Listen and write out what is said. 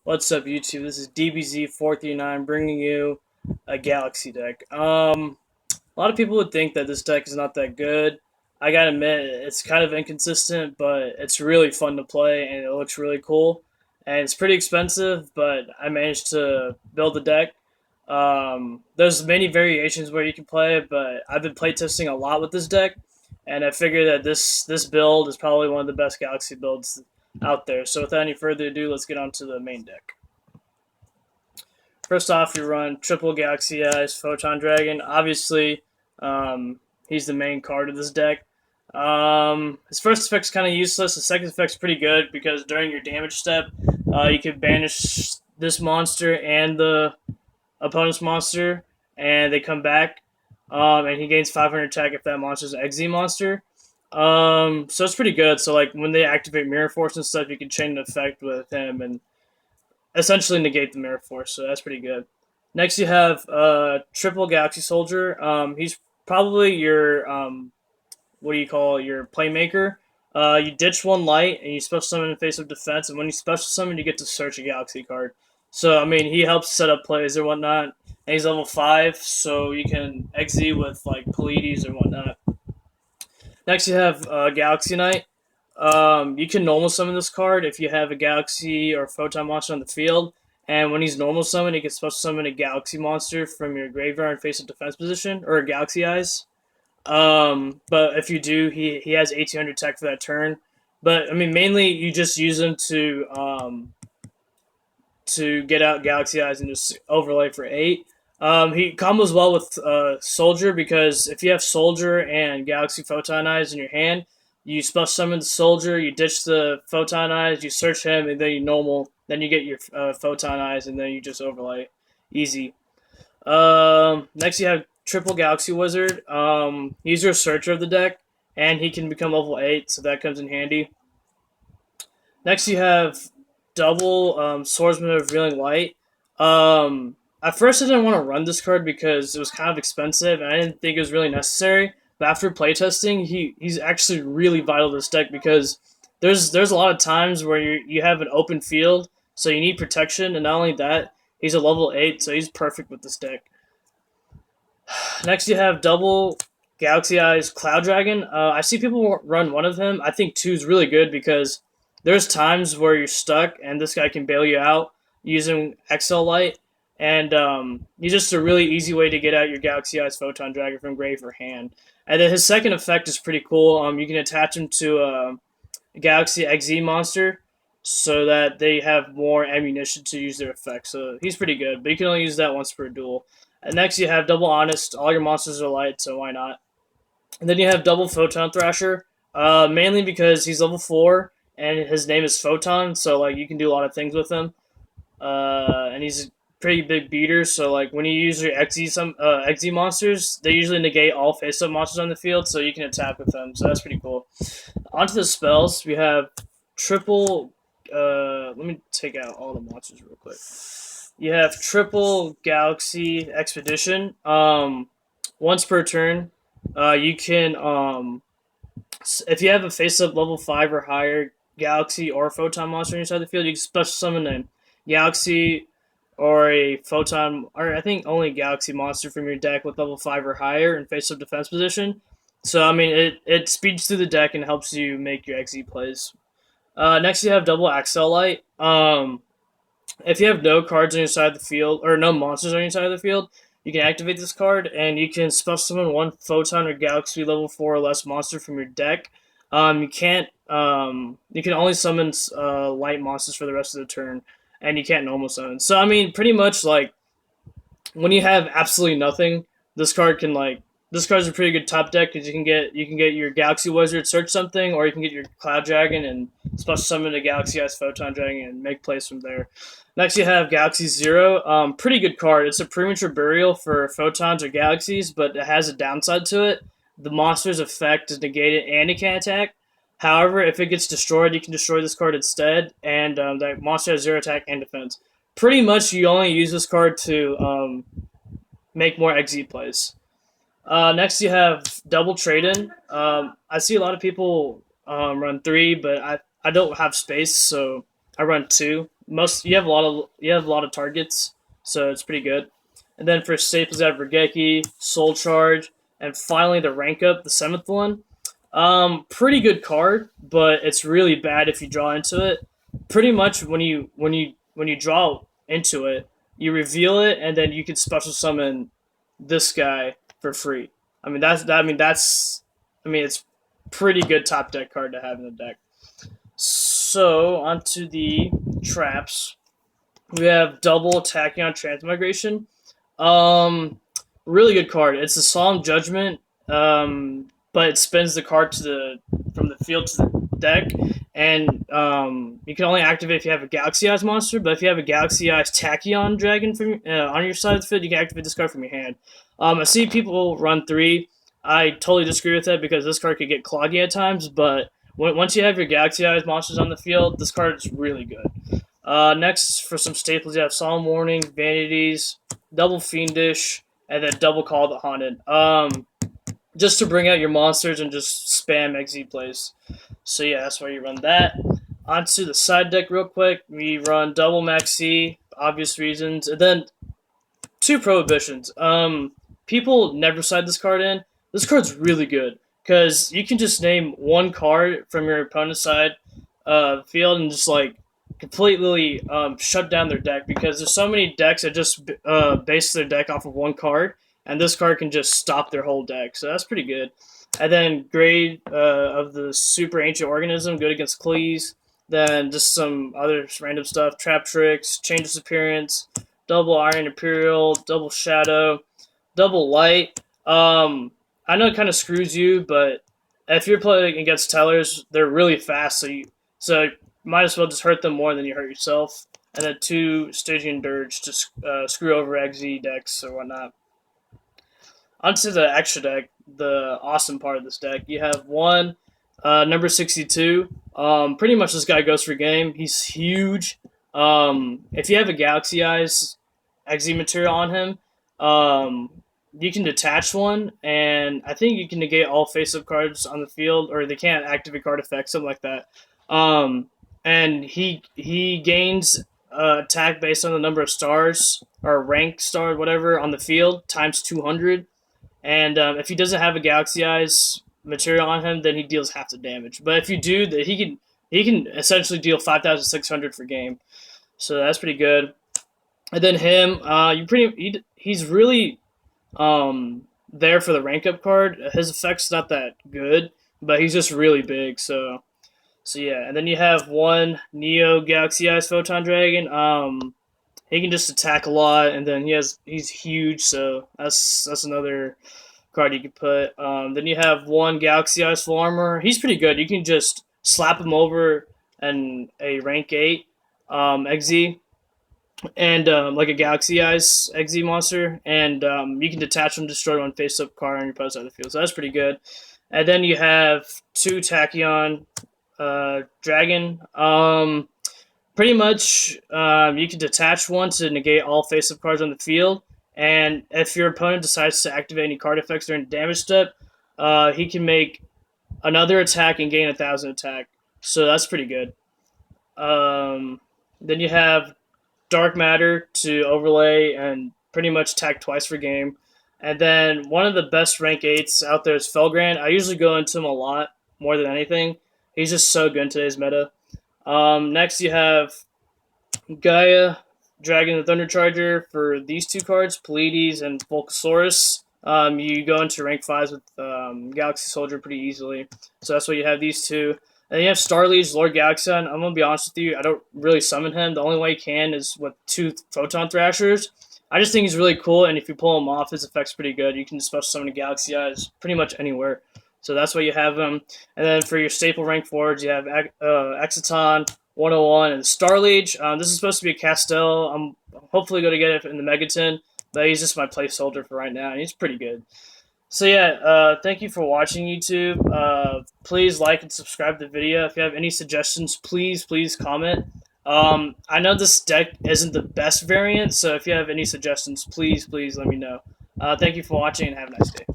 What's up, YouTube? This is DBZ439 bringing you a Galaxy deck. A lot of people would think that this deck is not that good. I gotta admit, it's kind of inconsistent, but it's really fun to play and it looks really cool. And it's pretty expensive, but I managed to build the deck. There's many variations where you can play it, but I've been playtesting a lot with this deck, and I figure that this build is probably one of the best Galaxy builds out there. So without any further ado, let's get on to the main deck. First off, you run triple Galaxy Eyes Photon Dragon. Obviously, he's the main card of this deck. His first effect's kind of useless. His second effect's pretty good because during your damage step, you can banish this monster and the opponent's monster, and they come back. And he gains 500 attack if that monster's an XZ monster. So it's pretty good. So like when they activate Mirror Force and stuff, you can chain an effect with him and essentially negate the Mirror Force. So that's pretty good. Next, you have triple Galaxy Soldier. He's probably your what do you call it, your playmaker. You ditch one light and you special summon in face of defense, and when you special summon, you get to search a Galaxy card. So I mean, he helps set up plays or whatnot. And he's level 5, so you can XZ with like Pleiades or whatnot. Next, you have Galaxy Knight. You can normal summon this card if you have a Galaxy or Photon monster on the field. And when he's normal summoned, he can special summon a Galaxy monster from your graveyard and face of defense position, or a Galaxy Eyes. But if you do, he has 1800 attack for that turn. But I mean, mainly you just use him to get out Galaxy Eyes and just overlay for 8. He combos well with Soldier because if you have Soldier and Galaxy Photon Eyes in your hand, you special summon the Soldier, you ditch the Photon Eyes, you search him, and then you normal. Then you get your Photon Eyes, and then you just overlay. Easy. Next, you have Triple Galaxy Wizard. He's your searcher of the deck, and he can become level 8, so that comes in handy. Next, you have double Swordsman of Revealing Light. At first, I didn't want to run this card because it was kind of expensive, and I didn't think it was really necessary. But after playtesting, he's actually really vital to this deck because there's a lot of times where you have an open field, so you need protection, and not only that, he's a level 8, so he's perfect with this deck. Next, you have double Galaxy Eyes Cloud Dragon. I see people run one of him. I think two is really good because there's times where you're stuck, and this guy can bail you out using XL Light. And he's just a really easy way to get out your Galaxy Eyes Photon Dragon from grave or hand. And then his second effect is pretty cool. You can attach him to a Galaxy XZ monster so that they have more ammunition to use their effects. So he's pretty good, but you can only use that once per duel. And next you have Double Honest. All your monsters are light, so why not? And then you have Double Photon Thrasher, mainly because he's level 4 and his name is Photon, so like you can do a lot of things with him. And he's a pretty big beater, so like when you use your XZ monsters, they usually negate all face-up monsters on the field, so you can attack with them. So that's pretty cool. Onto the spells, we have triple. Let me take out all the monsters real quick. You have triple Galaxy Expedition. Once per turn, you can if you have a face-up level 5 or higher Galaxy or Photon monster inside the field, you can special summon a Galaxy or a Photon, or I think only Galaxy monster from your deck with level 5 or higher in face-up defense position. So I mean, it speeds through the deck and helps you make your XZ plays. Next, you have double Axel Light. If you have no cards on your side of the field, or no monsters on your side of the field, you can activate this card, and you can special summon one Photon or Galaxy level 4 or less monster from your deck. You can't. You can only summon light monsters for the rest of the turn, and you can't normal summon. So I mean, pretty much like when you have absolutely nothing, this card can like this card's a pretty good top deck because you can get your Galaxy Wizard, search something, or you can get your Cloud Dragon and special summon a Galaxy Eyes Photon Dragon and make plays from there. Next, you have Galaxy Zero. Pretty good card. It's a premature burial for photons or galaxies, but it has a downside to it. The monster's effect is negated and it can attack. However, if it gets destroyed, you can destroy this card instead, and that monster has 0 attack and defense. Pretty much, you only use this card to make more XZ plays. Next, you have Double Trade-In. I see a lot of people run 3, but I don't have space, so I run 2. most you have a lot of targets, so it's pretty good. And then for staples, you have Regeki, Soul Charge, and finally the rank up, the seventh one. Pretty good card, but it's really bad if you draw into it. Pretty much when you draw into it, you reveal it, and then you can special summon this guy for free. It's pretty good top deck card to have in the deck. So onto the traps. We have double Tachyon Transmigration. Um, Really good card. It's a Solemn Judgment, but it spins the card from the field to the deck, and you can only activate if you have a Galaxy Eyes monster. But if you have a Galaxy Eyes Tachyon Dragon on your side of the field, you can activate this card from your hand. I see people run three. I totally disagree with that because this card could get cloggy at times, but once you have your Galaxy Eyes monsters on the field, this card is really good. Next, for some staples, you have Solemn Warning, Vanities, Double Fiendish, and then Double Call the Haunted. Just to bring out your monsters and just spam XZ plays. So yeah, that's why you run that. Onto the side deck real quick. We run Double Maxi, obvious reasons, and then two prohibitions. People never side this card in. This card's really good because you can just name one card from your opponent's side field and just like completely shut down their deck because there's so many decks that just base their deck off of one card, and this card can just stop their whole deck. So that's pretty good. And then grade of the Super Ancient Organism, good against Cleese. Then just some other random stuff: Trap Tricks, Changes Appearance, Double Iron Imperial, Double Shadow, Double Light. I know it kind of screws you, but if you're playing against tellers, they're really fast, so might as well just hurt them more than you hurt yourself. And then two Stygian Dirge to screw over XZ decks or whatnot. Onto the extra deck, the awesome part of this deck. You have one, number 62. Pretty much this guy goes for game. He's huge. If you have a Galaxy Eyes XZ material on him, you can detach one, and I think you can negate all face-up cards on the field, or they can't activate card effects, something like that. And he gains attack based on the number of stars or rank star, whatever, on the field times 200. And if he doesn't have a Galaxy Eyes material on him, then he deals half the damage. But if you do, that he can essentially deal 5,600 for game. So that's pretty good. And then him, he's really there for the rank up card. His effect's not that good, but he's just really big. So yeah, and then you have one Neo Galaxy Eyes Photon Dragon. He can just attack a lot, and then he's huge, so that's another card you could put. Then you have one Galaxy Eyes Full Armor. He's pretty good. You can just slap him over and a rank 8 XZ and like a Galaxy Eyes XZ monster, and you can detach him, destroy one face up card on your opponent's side of the field. So that's pretty good. And then you have two Tachyon Dragon. Pretty much, you can detach one to negate all face-up cards on the field, and if your opponent decides to activate any card effects during the damage step, he can make another attack and gain 1,000 attack. So that's pretty good. Then you have Dark Matter to overlay and pretty much attack twice per game. And then one of the best rank 8s out there is Felgrand. I usually go into him a lot, more than anything. He's just so good in today's meta. Next, you have Gaia, Dragon the Thunder Charger for these two cards, Pleiades and Volcasaurus. You go into rank 5s with Galaxy Soldier pretty easily. So that's why you have these two. And then you have Starliege, Lord Galaxion. I'm going to be honest with you, I don't really summon him. The only way you can is with two Photon Thrashers. I just think he's really cool, and if you pull him off, his effect's pretty good. You can special summon a Galaxy Eyes pretty much anywhere. So that's why you have him. And then for your staple rank forwards, you have Exciton, 101, and Starliege. This is supposed to be a Castell. I'm hopefully going to get it in the Megaton, but he's just my placeholder for right now, and he's pretty good. So yeah, thank you for watching, YouTube. Please like and subscribe to the video. If you have any suggestions, please comment. I know this deck isn't the best variant, so if you have any suggestions, please let me know. Thank you for watching, and have a nice day.